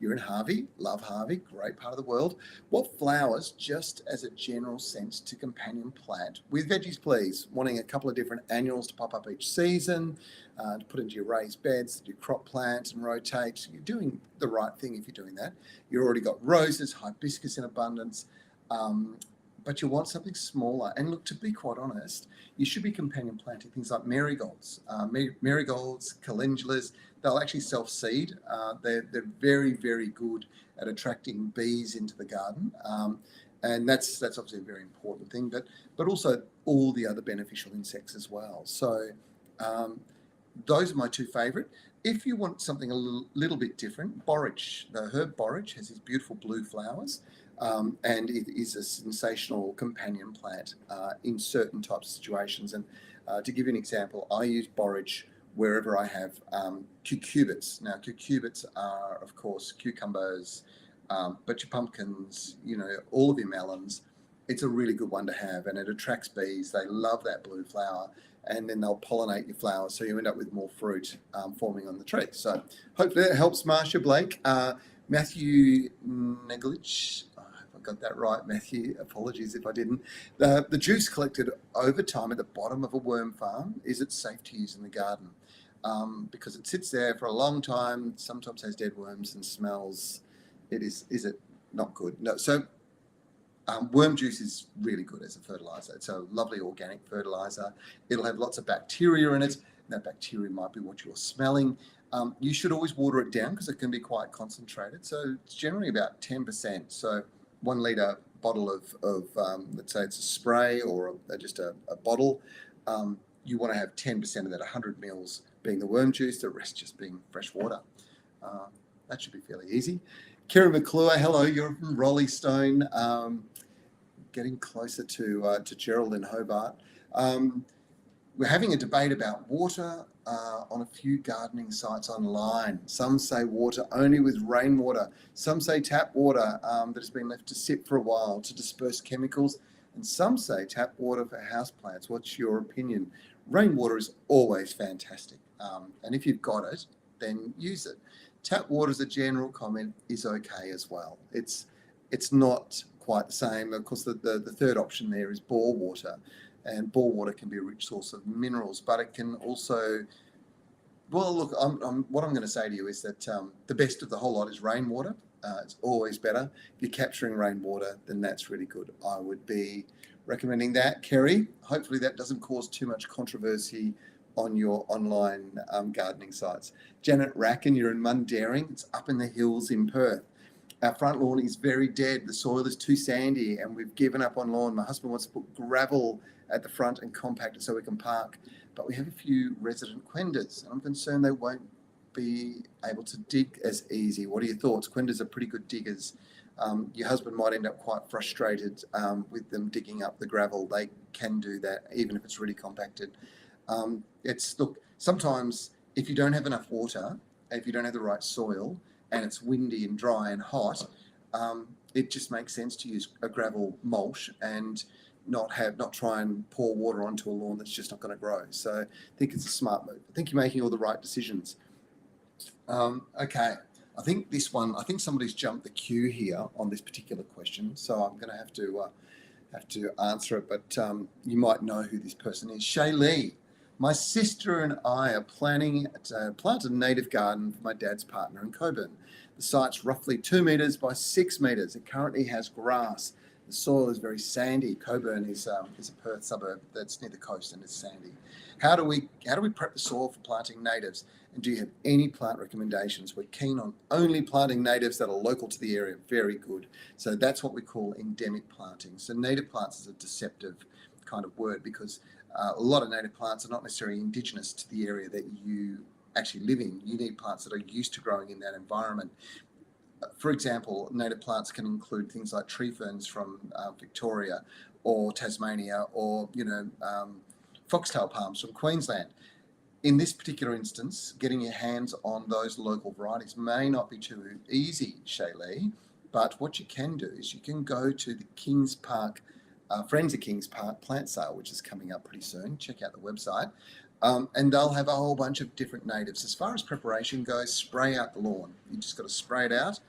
You're in Harvey, love Harvey, great part of the world. What flowers, just as a general sense, to companion plant with veggies, please? Wanting a couple of different annuals to pop up each season, to put into your raised beds, your crop plants and rotate. You're doing the right thing if you're doing that. You've already got roses, hibiscus in abundance, but you want something smaller. And look, to be quite honest, you should be companion planting things like marigolds, calendulas. They'll actually self-seed. They're very, very good at attracting bees into the garden. And that's obviously a very important thing, but also all the other beneficial insects as well. So those are my two favourite. If you want something a little bit different, borage, the herb borage has these beautiful blue flowers. And it is a sensational companion plant in certain types of situations. And to give you an example, I use borage wherever I have cucurbits. Now, cucurbits are, of course, cucumbers, but your pumpkins, all of your melons. It's a really good one to have, and it attracts bees. They love that blue flower, and then they'll pollinate your flowers, so you end up with more fruit forming on the tree. So hopefully that helps, Marcia Blake. Matthew Neglich, I got that right, Matthew. Apologies if I didn't. The juice collected over time at the bottom of a worm farm, is it safe to use in the garden? Because it sits there for a long time, sometimes has dead worms and smells. Is it not good? No. So worm juice is really good as a fertilizer. It's a lovely organic fertilizer. It'll have lots of bacteria in it. And that bacteria might be what you're smelling. You should always water it down because it can be quite concentrated. So it's generally about 10%. So 1 litre bottle of let's say it's a spray or just a bottle, you want to have 10% of that, 100 mils being the worm juice, the rest just being fresh water. That should be fairly easy. Kira McClure, hello, you're from Rollystone, getting closer to Gerald in Hobart. We're having a debate about water on a few gardening sites online. Some say water only with rainwater. Some say tap water that has been left to sit for a while to disperse chemicals. And some say tap water for houseplants. What's your opinion? Rainwater is always fantastic. And if you've got it, then use it. Tap water, as a general comment, is okay as well. It's not quite the same. Of course, the third option there is bore water. And bore water can be a rich source of minerals, but it can also, well, look, what I'm going to say to you is that the best of the whole lot is rainwater. It's always better. If you're capturing rainwater, then that's really good. I would be recommending that. Kerry, hopefully that doesn't cause too much controversy on your online gardening sites. Janet Racken, you're in Mundaring. It's up in the hills in Perth. Our front lawn is very dead. The soil is too sandy and we've given up on lawn. My husband wants to put gravel at the front and compact it so we can park. But we have a few resident quendas and I'm concerned they won't be able to dig as easy. What are your thoughts? Quendas are pretty good diggers. Your husband might end up quite frustrated with them digging up the gravel. They can do that even if it's really compacted. Look, sometimes if you don't have enough water, if you don't have the right soil and it's windy and dry and hot, it just makes sense to use a gravel mulch and not try and pour water onto a lawn that's just not going to grow. So I think it's a smart move. I think you're making all the right decisions. Okay, I think somebody's jumped the queue here on this particular question, so I'm going to have to answer it. But you might know who this person is. Shay Lee. My sister and I are planning to plant a native garden for my dad's partner in Coburn. The site's roughly 2 metres by 6 metres. It currently has grass. The soil is very sandy. Coburn is a Perth suburb that's near the coast and it's sandy. How do we prep the soil for planting natives? And do you have any plant recommendations? We're keen on only planting natives that are local to the area. Very good. So that's what we call endemic planting. So native plants is a deceptive kind of word because a lot of native plants are not necessarily indigenous to the area that you actually live in. You need plants that are used to growing in that environment. For example, native plants can include things like tree ferns from Victoria or Tasmania, or foxtail palms from Queensland. In this particular instance, getting your hands on those local varieties may not be too easy, Shaylee, but what you can do is you can go to the Kings Park, Friends of Kings Park plant sale, which is coming up pretty soon. Check out the website. And they'll have a whole bunch of different natives. As far as preparation goes, spray out the lawn. You just got to spray it out,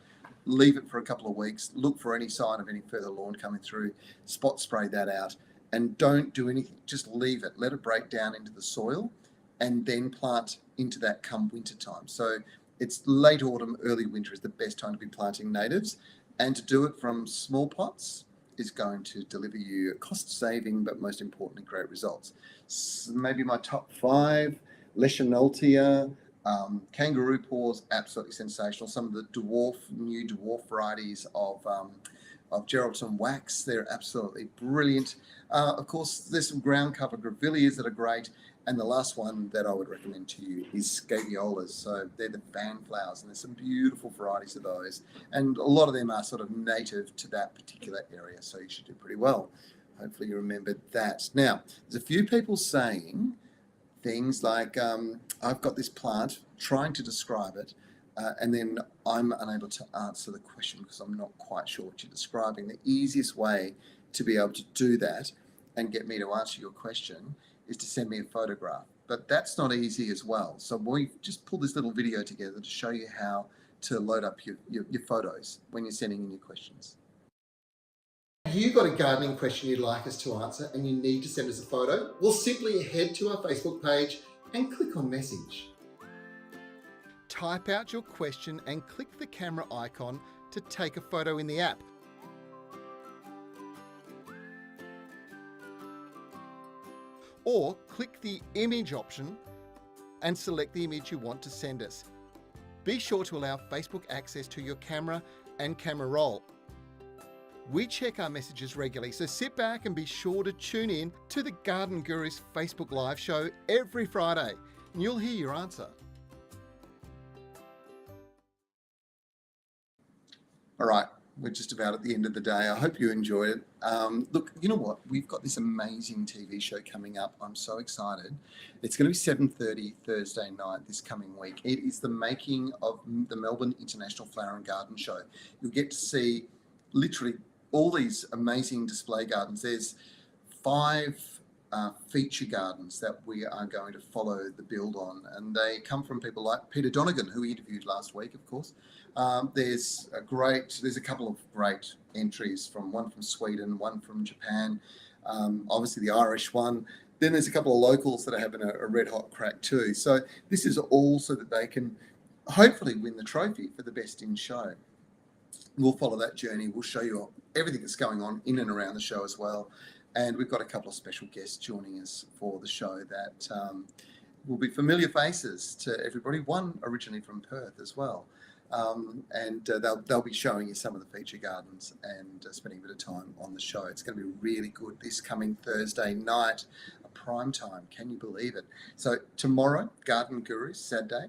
leave it for a couple of weeks, look for any sign of any further lawn coming through, spot spray that out, and don't do anything. Just leave it. Let it break down into the soil, and then plant into that come winter time. So it's late autumn, early winter is the best time to be planting natives, and to do it from small plots is going to deliver you cost saving, but most importantly, great results. So maybe my top 5: Leschenoltia, kangaroo paws, absolutely sensational. Some of the new dwarf varieties of Geraldton wax, they're absolutely brilliant. Of course, there's some ground cover grevilleas that are great. And the last one that I would recommend to you is scabiolas. So they're the fan flowers, and there's some beautiful varieties of those. And a lot of them are sort of native to that particular area, so you should do pretty well. Hopefully you remembered that. Now, there's a few people saying things like, I've got this plant, trying to describe it, and then I'm unable to answer the question because I'm not quite sure what you're describing. The easiest way to be able to do that and get me to answer your question is to send me a photograph. But that's not easy as well. So we've just pulled this little video together to show you how to load up your photos when you're sending in your questions. Have you got a gardening question you'd like us to answer and you need to send us a photo? Well, simply head to our Facebook page and click on message. Type out your question and click the camera icon to take a photo in the app. Or click the image option and select the image you want to send us. Be sure to allow Facebook access to your camera and camera roll. We check our messages regularly, so sit back and be sure to tune in to the Garden Gurus Facebook Live show every Friday, and you'll hear your answer. All right, we're just about at the end of the day. I hope you enjoyed it. Look, you know what? We've got this amazing TV show coming up. I'm so excited. It's going to be 7:30 Thursday night this coming week. It is the making of the Melbourne International Flower and Garden Show. You'll get to see literally all these amazing display gardens. There's 5 feature gardens that we are going to follow the build on, and they come from people like Peter Donegan, who we interviewed last week, of course. There's a couple of great entries, one from Sweden, one from Japan, obviously the Irish one. Then there's a couple of locals that are having a red hot crack too. So this is all so that they can hopefully win the trophy for the best in show. We'll follow that journey. We'll show you everything that's going on in and around the show as well. And we've got a couple of special guests joining us for the show that will be familiar faces to everybody. One originally from Perth as well. And they'll be showing you some of the feature gardens and spending a bit of time on the show. It's going to be really good this coming Thursday night, a prime time. Can you believe it? So tomorrow, Garden Gurus, Saturday,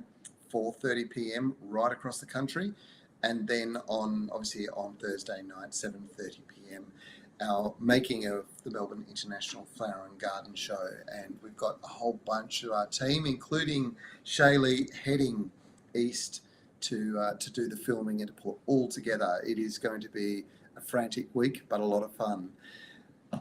4:30 p.m. right across the country. And then on Thursday night, 7:30 p.m., our making of the Melbourne International Flower and Garden Show. And we've got a whole bunch of our team, including Shaylee, heading east to do the filming and to put all together. It is going to be a frantic week, but a lot of fun. I've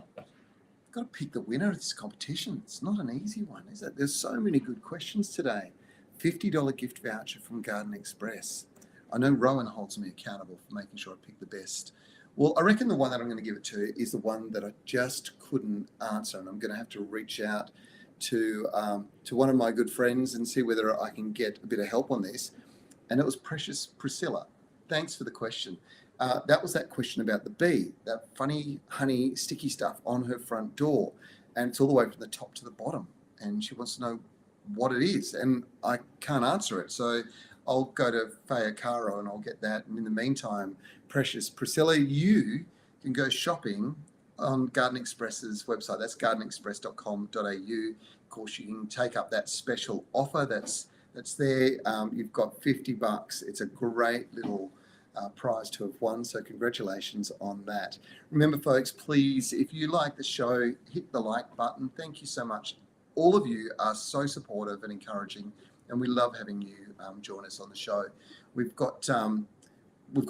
got to pick the winner of this competition. It's not an easy one, is it? There's so many good questions today. $50 gift voucher from Garden Express. I know Rowan holds me accountable for making sure I pick the best. Well, I reckon the one that I'm going to give it to is the one that I just couldn't answer, and I'm going to have to reach out to one of my good friends and see whether I can get a bit of help on this. And it was Precious Priscilla. Thanks for the question. That was that question about the bee, that funny honey sticky stuff on her front door, and it's all the way from the top to the bottom. And she wants to know what it is, and I can't answer it. So I'll go to Faya Caro and I'll get that. And in the meantime, Precious Priscilla, you can go shopping on Garden Express's website. That's gardenexpress.com.au. Of course, you can take up that special offer that's there. You've got $50. It's a great little prize to have won. So congratulations on that. Remember, folks, please, if you like the show, hit the like button. Thank you so much. All of you are so supportive and encouraging, and we love having you join us on the show. We've got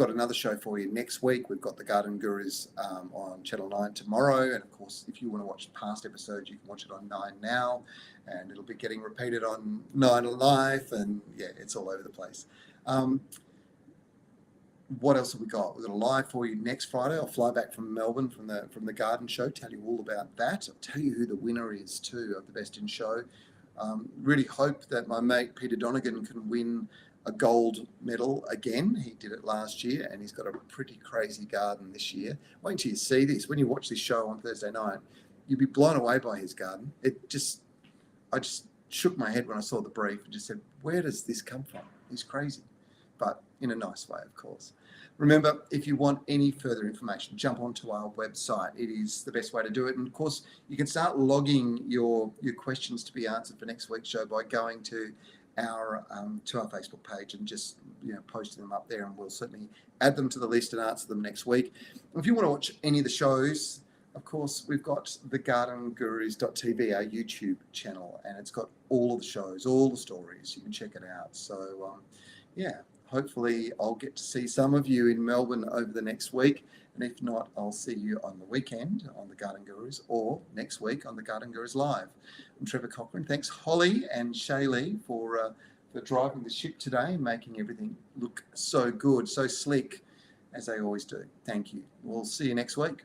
another show for you next week. We've got the Garden Gurus on Channel 9 tomorrow. And of course, if you want to watch past episodes, you can watch it on 9 Now. And it'll be getting repeated on 9 Live. And yeah, it's all over the place. What else have we got? We've got a live for you next Friday. I'll fly back from Melbourne from the garden show, tell you all about that. I'll tell you who the winner is too of the Best in Show. Really hope that my mate Peter Donegan can win a gold medal again. He did it last year, and he's got a pretty crazy garden this year. Wait until you see this. When you watch this show on Thursday night, you'll be blown away by his garden. I just shook my head when I saw the brief and just said, where does this come from? He's crazy, but in a nice way, of course. Remember, if you want any further information, jump onto our website. It is the best way to do it. And of course, you can start logging your questions to be answered for next week's show by going to our Facebook page and just posting them up there, and we'll certainly add them to the list and answer them next week. If you want to watch any of the shows, of course, we've got the gardengurus.tv, our YouTube channel, and it's got all of the shows, all the stories. You can check it out. So hopefully I'll get to see some of you in Melbourne over the next week. And if not, I'll see you on the weekend on the Garden Gurus, or next week on the Garden Gurus Live. I'm Trevor Cochran. Thanks, Holly and Shaylee, for driving the ship today and making everything look so good, so slick, as they always do. Thank you. We'll see you next week.